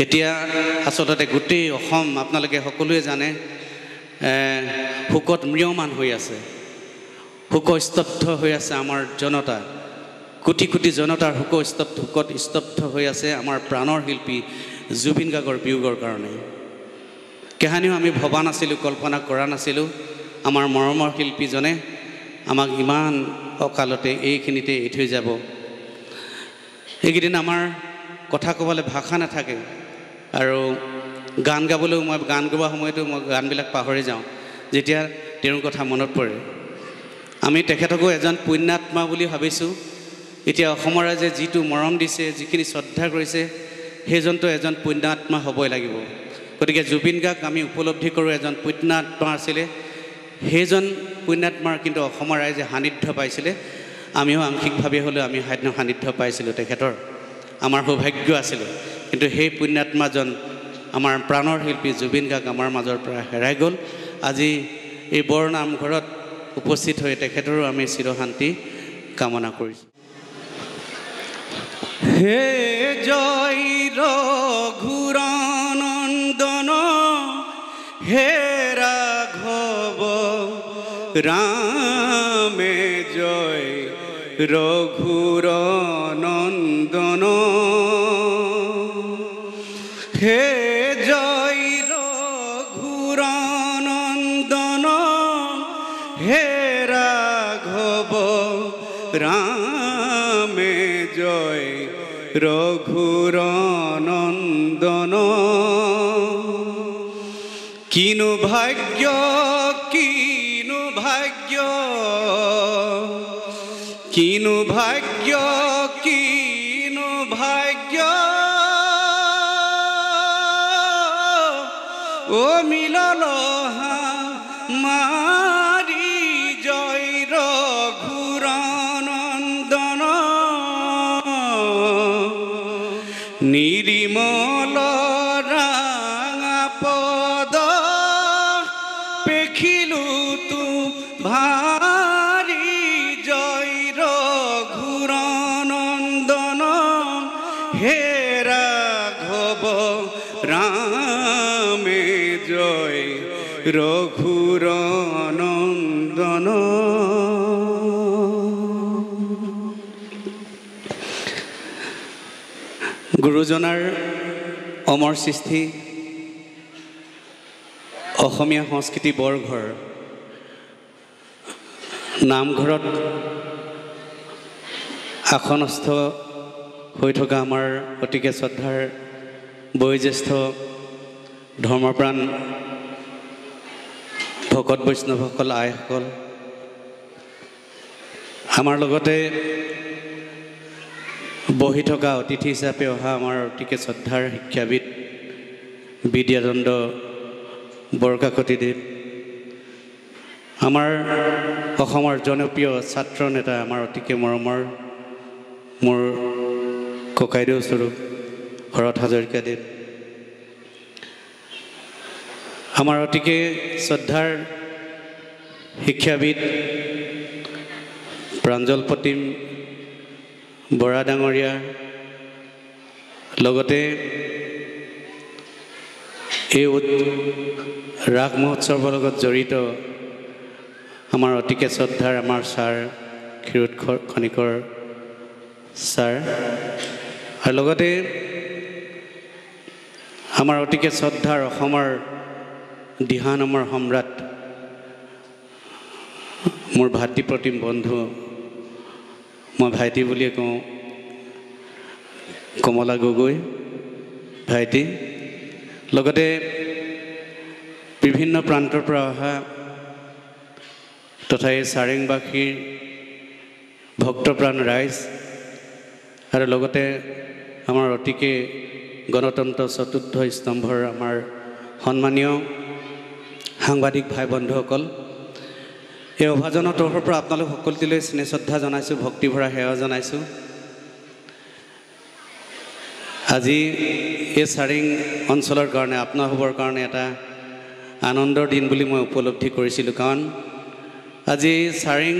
এতিয়া আচলতে গোটেই অসম আপোনালোকে সকলোৱে জানে শোকত ম্ৰিয়মান হৈ আছে, শোকস্তব্ধ হৈ আছে আমাৰ জনতা, কোটি কোটি জনতাৰ শোকত স্তব্ধ হৈ আছে আমাৰ প্ৰাণৰ শিল্পী জুবিন গাৰ্গৰ বিয়োগৰ কাৰণে। কাহানিও আমি ভবা নাছিলোঁ, কল্পনা কৰা নাছিলোঁ আমাৰ মৰমৰ শিল্পীজনে আমাক ইমান অকালতে এইখিনিতে এৰি থৈ যাব। এইকেইদিন আমাৰ কথা ক'বলৈ ভাষা নাথাকে আৰু গান গাবলৈও মই গান গোৱাৰ সময়তো মই গানবিলাক পাহৰি যাওঁ যেতিয়া তেওঁৰ কথা মনত পৰে। আমি তেখেতকো এজন পুণ্যাত্মা বুলি ভাবিছোঁ। এতিয়া অসমৰ ৰাইজে যিটো মৰম দিছে, যিখিনি শ্ৰদ্ধা কৰিছে, সেইজনটো এজন পুণ্যাত্মা হ'বই লাগিব। গতিকে জুবিন গাৰ্গ আমি উপলব্ধি কৰোঁ এজন পুণ্যাত্মা আছিলে। সেইজন পুণ্যাত্মাৰ কিন্তু অসমৰ ৰাইজে সান্নিধ্য পাইছিলে, আমিও আংশিকভাৱে হ'লেও আমি সান্নিধ্য পাইছিলোঁ তেখেতৰ, আমাৰ সৌভাগ্য আছিলে। কিন্তু সেই পুণ্যাত্মাজন আমাৰ প্ৰাণৰ শিল্পী জুবিন গাৰ্গ আমাৰ মাজৰ পৰা হেৰাই গ'ল। আজি এই বৰনামঘৰত উপস্থিত হৈ তেখেতৰো আমি চিৰশান্তি কামনা কৰিছোঁ। হে জয় ৰঘুৰনন্দন হে ৰাঘৱ ৰামে জয় ৰঘুৰনন্দন হে জয় ৰঘুৰনন্দন হে ৰাঘৱ ৰামে জয় ৰঘুৰনন্দন। কিনো ভাগ্য কিনো ভাগ্য কিনো ভাগ্য কিনো ভাগ্য ও মিলল মাৰি জয় ৰঘুৰনন্দন নিৰিমল ৰাঙা পদ পেখিলো তো ভাৰি জয় ৰঘুৰনন্দন হে ৰাঘৱ ৰামে জয় ৰঘুৰনন্দন। গুৰুজনাৰ অমৰ সৃষ্টি অসমীয়া সংস্কৃতি বৰঘৰ নামঘৰত আসনস্থ হৈ থকা আমাৰ অতিকে শ্ৰদ্ধাৰ বয়োজ্যেষ্ঠ ধৰ্মপ্ৰাণ ভকত বৈষ্ণৱসকল, আইসকল, আমাৰ লগতে বহি থকা অতিথি হিচাপে অহা আমাৰ অতিকে শ্ৰদ্ধাৰ শিক্ষাবিদ বিদ্যানন্দ বৰকাকতিদেৱ, আমাৰ অসমৰ জনপ্ৰিয় ছাত্ৰ নেতা, আমাৰ অতিকে মৰমৰ মোৰ ককাইদেউ স্বৰূপ শৰৎ হাজৰিকাদেৱ, আমাৰ অতিকে শ্ৰদ্ধাৰ শিক্ষাবিদ প্ৰাঞ্জল প্ৰতিম বৰা ডাঙৰীয়া, লগতে এই ৰাস মহোৎসৱৰ লগত জড়িত আমাৰ অতিকে শ্ৰদ্ধাৰ আমাৰ ছাৰ ক্ষীৰোদ খনিকৰ ছাৰ, আৰু লগতে আমাৰ অতিকে শ্ৰদ্ধাৰ অসমৰ দিহানামৰ সম্ৰাট মোৰ ভাতৃপ্ৰতিম বন্ধু, মই ভাইটি বুলিয়ে কওঁ, কমলা গগৈ ভাইটি, লগতে বিভিন্ন প্ৰান্তৰ পৰা অহা তথা এই চাৰেংবাসীৰ ভক্তপ্ৰাণ ৰাইজ, আৰু লগতে আমাৰ অতিকে গণতন্ত্ৰ চতুৰ্থ স্তম্ভৰ আমাৰ সন্মানীয় সাংবাদিক ভাই বন্ধুসকল, এই অভাজনৰ তৰফৰ পৰা আপোনালোক সকলোলৈ স্নেহ শ্ৰদ্ধা জনাইছোঁ, ভক্তিভৰা সেৱা জনাইছোঁ। আজি এই চাৰিং অঞ্চলৰ কাৰণে আপোনাসৱৰ কাৰণে এটা আনন্দৰ দিন বুলি মই উপলব্ধি কৰিছিলোঁ, কাৰণ আজি চাৰিং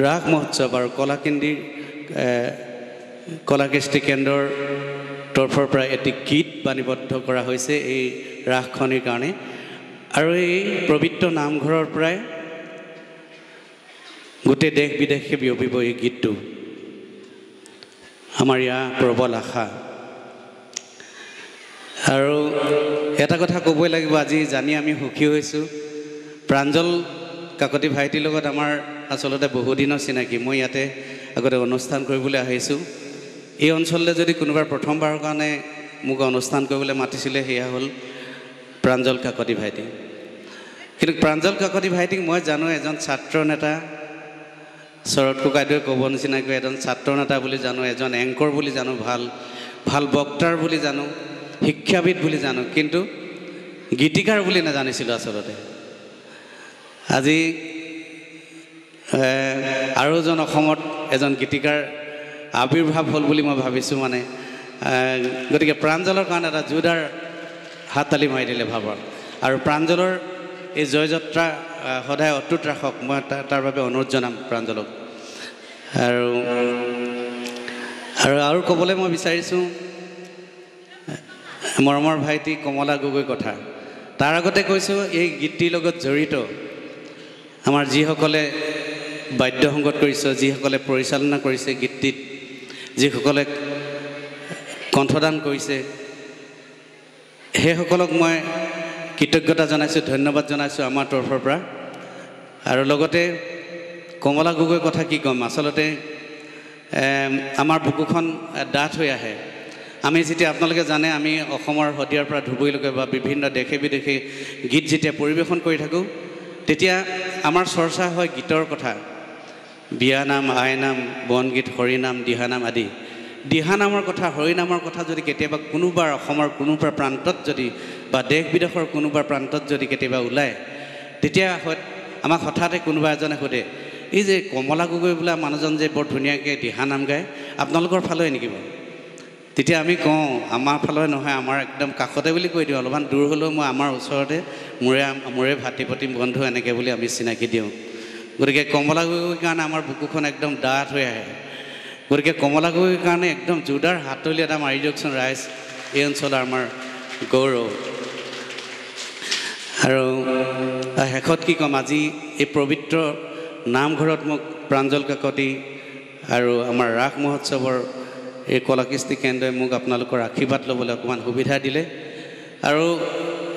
ৰাস মহোৎসৱ আৰু কলাকেন্দ্ৰীৰ কলাকৃষ্টি কেন্দ্ৰৰ তৰফৰ পৰা এটি গীত বাণীবদ্ধ কৰা হৈছে এই ৰাসখনিৰ কাৰণে আৰু এই পবিত্ৰ নামঘৰৰ পৰাই গোটেই দেশ বিদেশে বিয়পিব এই গীতটো আমাৰ ইয়াৰ প্ৰবল আশা আৰু এটা কথা ক'বই লাগিব আজি জানি আমি সুখী হৈছোঁ প্ৰাঞ্জল কাকতি ভাইটিৰ লগত আমাৰ আচলতে বহুদিনৰ চিনাকি মই ইয়াতে আগতে অনুষ্ঠান কৰিবলৈ আহিছোঁ এই অঞ্চললৈ যদি কোনোবাৰ প্ৰথমবাৰৰ কাৰণে মোক অনুষ্ঠান কৰিবলৈ মাতিছিলে সেয়া হ'ল প্ৰাঞ্জল কাকতি ভাইটি কিন্তু প্ৰাঞ্জল কাকতি ভাইটিক মই জানো এজন ছাত্ৰ নেতা শৰৎ ককাইদেৱে ক'ব নিচিনাকৈ এজন ছাত্ৰ নেতা বুলি জানো এজন এংকৰ বুলি জানো ভাল বক্তাৰ বুলি জানো শিক্ষাবিদ বুলি জানো কিন্তু গীতিকাৰ বুলি নাজানিছিলোঁ আচলতে আজি আৰু এজন অসমত এজন গীতিকাৰ আবিৰ্ভাৱ হ'ল বুলি মই ভাবিছোঁ মানে গতিকে প্ৰাঞ্জলৰ কাৰণে এটা জোৰদাৰ হাততালি মাৰি দিলে ভাবৰ আৰু প্ৰাঞ্জলৰ এই জয়যাত্ৰা সদায় অটুট ৰাখক মই তাৰ বাবে অনুৰোধ জনাম প্ৰাঞ্জলক আৰু ক'বলৈ মই বিচাৰিছোঁ মৰমৰ ভাইটি কমলা গগৈ কথা তাৰ আগতে কৈছোঁ এই গীতটিৰ লগত জড়িত আমাৰ যিসকলে বাদ্য সংগত কৰিছে যিসকলে পৰিচালনা কৰিছে গীতটিত যিসকলে কণ্ঠদান কৰিছে সেইসকলক মই কৃতজ্ঞতা জনাইছোঁ ধন্যবাদ জনাইছোঁ আমাৰ তৰফৰ পৰা আৰু লগতে কমলা গগৈৰ কথা কি ক'ম আচলতে আমাৰ বুকুখন ডাঠ হৈ আহে আমি যেতিয়া আপোনালোকে জানে আমি অসমৰ শদিয়াৰ পৰা ধুবুৰীলৈকে বা বিভিন্ন দেশে বিদেশে গীত যেতিয়া পৰিৱেশন কৰি থাকোঁ তেতিয়া আমাৰ চৰ্চা হয় গীতৰ কথা বিয়ানাম আইনাম বনগীত হৰিনাম দিহানাম আদি দিহানামৰ কথা হৰিনামৰ কথা যদি কেতিয়াবা কোনোবাৰ অসমৰ কোনোবা প্ৰান্তত যদি বা দেশ বিদেশৰ কোনোবা প্ৰান্তত যদি কেতিয়াবা ওলায় তেতিয়া আমাক হঠাতে কোনোবা এজনে সোধে এই যে কমলা গগৈ বোলা মানুহজন যে বৰ ধুনীয়াকৈ দিহানাম গায় আপোনালোকৰ ফালে নেকি বাৰু তেতিয়া আমি কওঁ আমাৰ ফালে নহয় আমাৰ একদম কাষতে বুলি কৈ দিওঁ অলপমান দূৰ হ'লেও মই আমাৰ ওচৰতে মোৰে ভাতৃ প্ৰতি বন্ধু এনেকৈ বুলি আমি চিনাকি দিওঁ গতিকে কমলা গগৈৰ কাৰণে আমাৰ বুকুখন একদম ডাঠ হৈ আহে গতিকে কমলা গগৈৰ কাৰণে একদম জোৰদাৰ হাততালি এটা মাৰি দিয়কচোন ৰাইজ এই অঞ্চলৰ আমাৰ গৌৰৱ আৰু শেষত কি ক'ম আজি এই পবিত্ৰ নামঘৰত মোক প্ৰাঞ্জল কাকতি আৰু আমাৰ ৰাস মহোৎসৱৰ এই কলাকৃষ্টি কেন্দ্ৰই মোক আপোনালোকৰ আশীৰ্বাদ ল'বলৈ অকণমান সুবিধা দিলে আৰু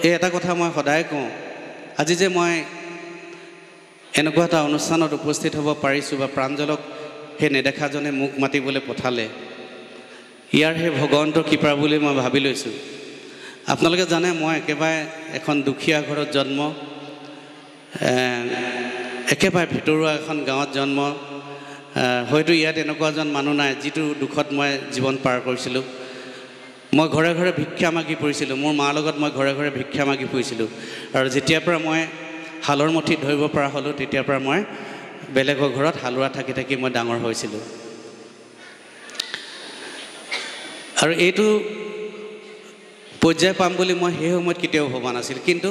এই এটা কথা মই সদায় কওঁ আজি যে মই এনেকুৱা এটা অনুষ্ঠানত উপস্থিত হ'ব পাৰিছোঁ বা প্ৰাঞ্জলক সেই নেদেখাজনে মোক মাতিবলৈ পঠালে ইয়াৰ সেই ভগৱন্তৰ কৃপা বুলি মই ভাবি লৈছোঁ আপোনালোকে জানে মই একেবাৰে এখন দুখীয়া ঘৰত জন্ম একেবাৰে ভিতৰুৱা এখন গাঁৱত জন্ম হয়তো ইয়াত এনেকুৱা এজন মানুহ নাই যিটো দুখত মই জীৱন পাৰ কৰিছিলোঁ মই ঘৰে ঘৰে ভিক্ষা মাগি ফুৰিছিলোঁ মোৰ মাৰ লগত মই ঘৰে ঘৰে ভিক্ষা মাগি ফুৰিছিলোঁ আৰু যেতিয়াৰ পৰা মই হালৰ মুঠিত ধৰিব পৰা হ'লোঁ তেতিয়াৰ পৰা মই বেলেগৰ ঘৰত হালোৱা থাকি থাকি মই ডাঙৰ হৈছিলোঁ আৰু এইটো পৰ্যায় পাম বুলি মই সেই সময়ত কেতিয়াও ভবা নাছিল কিন্তু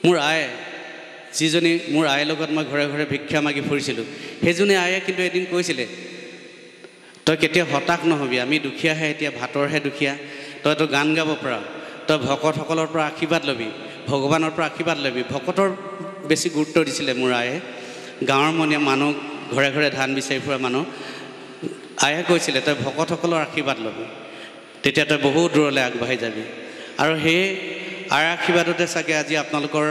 মোৰ আয়ে যিজনী মোৰ আইৰ লগত মই ঘৰে ঘৰে ভিক্ষা মাগি ফুৰিছিলোঁ সেইজনী আয়ে কিন্তু এদিন কৈছিলে তই কেতিয়াও হতাশ নহ'বি আমি দুখীয়াহে এতিয়া ভাতৰহে দুখীয়া তইতো গান গাব পাৰ তই ভকতসকলৰ পৰা আশীৰ্বাদ ল'বি ভগৱানৰ পৰা আশীৰ্বাদ ল'বি ভকতৰ বেছি গুৰুত্ব দিছিলে মোৰ আয়ে গাঁৱৰ মনীয়া মানুহ ঘৰে ঘৰে ধান বিচাৰি ফুৰা মানুহ আয়ে কৈছিলে তই ভকতসকলৰ আশীৰ্বাদ ল'বি তেতিয়া তই বহুত দূৰলৈ আগবাঢ়ি যাবি আৰু সেই আৰ আশীৰ্বাদতে চাগে আজি আপোনালোকৰ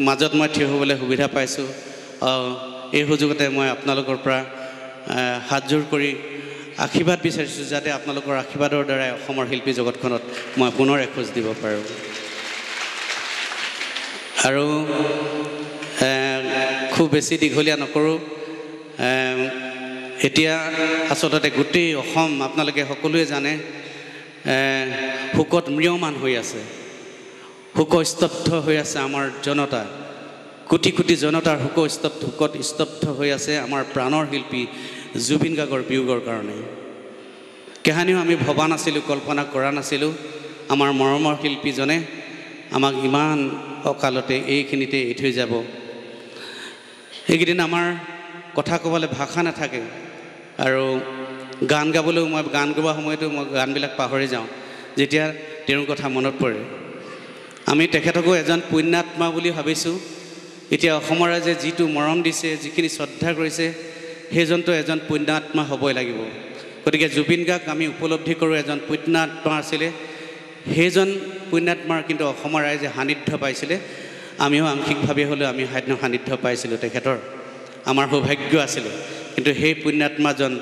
মাজত মই থিয় হ'বলৈ সুবিধা পাইছোঁ এই সুযোগতে মই আপোনালোকৰ পৰা হাতযোৰ কৰি আশীৰ্বাদ বিচাৰিছোঁ যাতে আপোনালোকৰ আশীৰ্বাদৰ দ্বাৰাই অসমৰ শিল্পী জগতখনত মই পুনৰ এখোজ দিব পাৰোঁ আৰু খুব বেছি দীঘলীয়া নকৰোঁ এতিয়া আচলতে গোটেই অসম আপোনালোকে সকলোৱে জানে শোকত ম্ৰিয়মান হৈ আছে শোকস্তব্ধ হৈ আছে আমাৰ জনতা কোটি কোটি জনতাৰ শোকত স্তব্ধ হৈ আছে আমাৰ প্ৰাণৰ শিল্পী জুবিন গাৰ্গৰ বিয়োগৰ কাৰণে কাহিনীও আমি ভবা নাছিলোঁ কল্পনা কৰা নাছিলোঁ আমাৰ মৰমৰ শিল্পীজনে আমাক ইমান অকালতে এইখিনিতে এৰি থৈ যাব এইকেইদিন আমাৰ কথা ক'বলৈ ভাষা নাথাকে আৰু গান গাবলৈও মই গান গোৱা সময়তো মই গানবিলাক পাহৰি যাওঁ যেতিয়া তেওঁৰ কথা মনত পৰে। আমি তেখেতকো এজন পুণ্যাত্মা বুলি ভাবিছোঁ। এতিয়া অসমৰ ৰাইজে যিটো মৰম দিছে, যিখিনি শ্ৰদ্ধা কৰিছে, সেইজনটো এজন পুণ্যাত্মা হ'বই লাগিব। গতিকে জুবিন গাৰ্গ আমি উপলব্ধি কৰোঁ এজন পুণ্যাত্মা আছিলে। সেইজন পুণ্যাত্মাৰ কিন্তু অসমৰ ৰাইজে সান্নিধ্য পাইছিলে। আমিও আংশিকভাৱে হ'লেও আমি সান্নিধ্য পাইছিলোঁ তেখেতৰ। আমাৰ সৌভাগ্য আছিলে। কিন্তু সেই পুণ্যাত্মাজন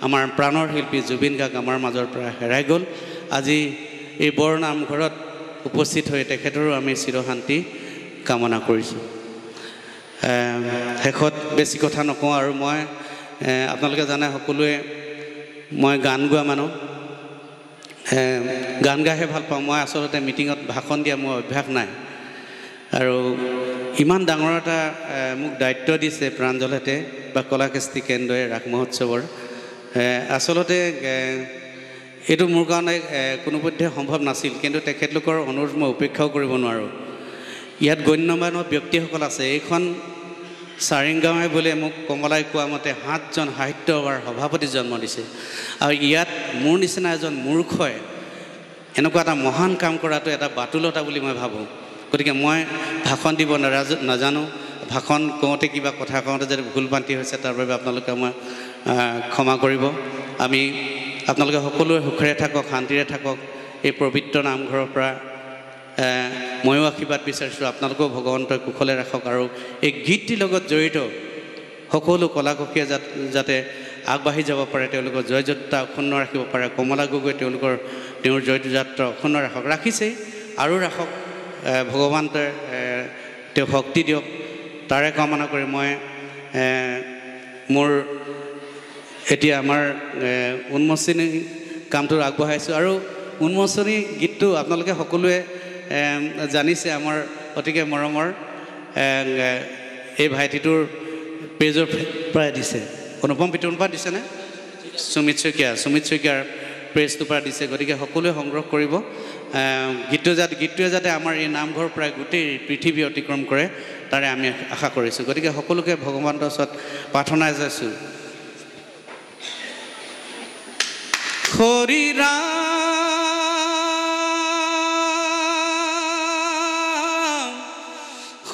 আমাৰ প্ৰাণৰ শিল্পী জুবিন গাৰ্গ আমাৰ মাজৰ পৰা হেৰাই গ'ল। আজি এই বৰনামঘৰত উপস্থিত হৈ তেখেতৰো আমি চিৰশান্তি কামনা কৰিছোঁ। শেষত বেছি কথা নকওঁ আৰু মই আপোনালোকে জানে সকলোৱে মই গান গোৱা মানুহ, গান গাইহে ভাল পাওঁ। মই আচলতে মিটিঙত ভাষণ দিয়া মোৰ অভ্যাস নাই। আৰু ইমান ডাঙৰ এটা মোক দায়িত্ব দিছে প্ৰাঞ্জলহেঁতে বা কলাকৃষ্টি কেন্দ্ৰই ৰাস মহোৎসৱৰ। আচলতে এইটো মোৰ কাৰণে কোনোপধ্যে সম্ভৱ নাছিল, কিন্তু তেখেতলোকৰ অনুৰোধ মই উপেক্ষাও কৰিব নোৱাৰোঁ। ইয়াত গণ্যমান্য ব্যক্তিসকল আছে। এইখন চাৰিংগাঁৱে বোলে মোক কমলাই কোৱা মতে 7জন সাহিত্য সভাৰ সভাপতি জন্ম দিছে। আৰু ইয়াত মোৰ নিচিনা এজন মূৰ্খই এনেকুৱা এটা মহান কাম কৰাটো এটা বাতুলতা বুলি মই ভাবোঁ। গতিকে মই ভাষণ দিব নাজানো। ভাষণ কওঁতে কিবা কথা কওঁতে যদি ভুল ভ্ৰান্তি হৈছে তাৰ বাবে আপোনালোকে মই ক্ষমা কৰিব। আপোনালোকে সকলোৱে সুখেৰে থাকক, শান্তিৰে থাকক। এই পবিত্ৰ নামঘৰৰ পৰা ময়ো আশীৰ্বাদ বিচাৰিছোঁ। আপোনালোকেও ভগৱন্তই কুশলে ৰাখক। আৰু এই গীতটিৰ লগত জড়িত সকলো কলাকৰ্মীয়ে যাতে আগবাঢ়ি যাব পাৰে, তেওঁলোকৰ জয়যাত্ৰা অক্ষুণ্ণ ৰাখিব পাৰে। কমলা গগৈ তেওঁৰ জয়যাত্ৰা অক্ষুণ্ণ ৰাখিছেই আৰু ৰাখক। ভগৱন্তই তেওঁ শক্তি দিয়ক, তাৰে কামনা কৰি মই মোৰ এতিয়া আমাৰ উন্মোচনী কামটো আগবঢ়াইছোঁ। আৰু উন্মোচনী গীতটো আপোনালোকে সকলোৱে জানিছে, আমাৰ অতিকে মৰমৰ এই ভাইটিটোৰ পেজৰ পৰা দিছে। অনুপম পিটুৰ পৰা দিছেনে? সুমিত শইকীয়াৰ পেজটোৰ পৰা দিছে। গতিকে সকলোৱে সংগ্ৰহ কৰিব। গীতটোৱে যাতে আমাৰ এই নামঘৰৰ পৰা গোটেই পৃথিৱী অতিক্ৰম কৰে, তাৰে আমি আশা কৰিছোঁ। গতিকে সকলোকে ভগৱানৰ ওচৰত প্ৰাৰ্থনা যাইছোঁ। হৰি ৰাম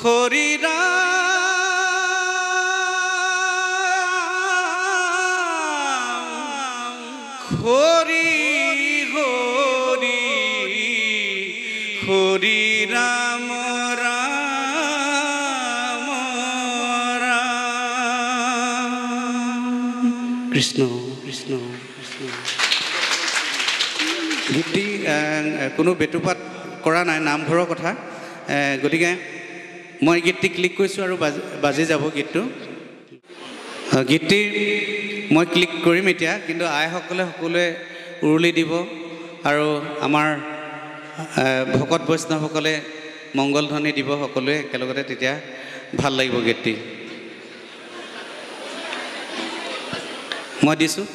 হৰি ৰাম হৰি হৰি হৰি ৰাম ৰাম ৰাম কৃষ্ণ কৃষ্ণ কৃষ্ণ। গীতটি কোনো বেটুপাত কৰা নাই, নামঘৰৰ কথা। গতিকে মই গীতটি ক্লিক কৰিছোঁ আৰু বাজি যাব গীতটো। গীতটি মই ক্লিক কৰিম এতিয়া, কিন্তু আইসকলে সকলোৱে উৰুলি দিব আৰু আমাৰ ভকত বৈষ্ণৱসকলে মংগলধ্বনি দিব সকলোৱে একেলগতে, তেতিয়া ভাল লাগিব গীতটি। মই দিছোঁ।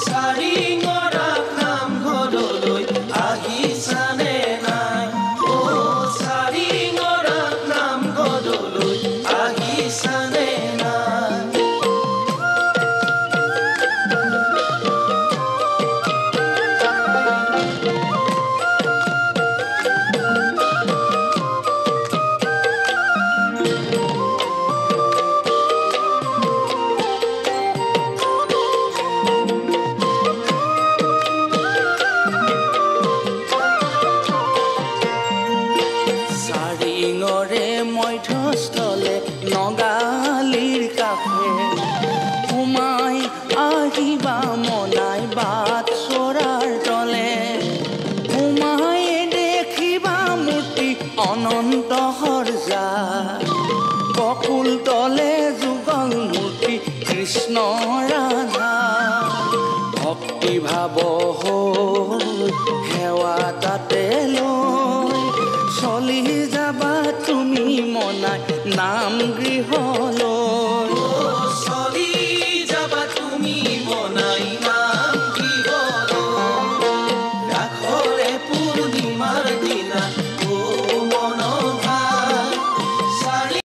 চাৰি গৰা নামঘৰলৈ আহিছানে অনন্ত সৰ্জা বকুল তলে যুগল মূৰ্তি কৃষ্ণ ৰাধা ভক্তি ভাৱ হ'ল সেৱা তাতে লৈ চলি যাবা তুমি মনাই নাম গৃহলৈ চলি যাবা তুমি মনাই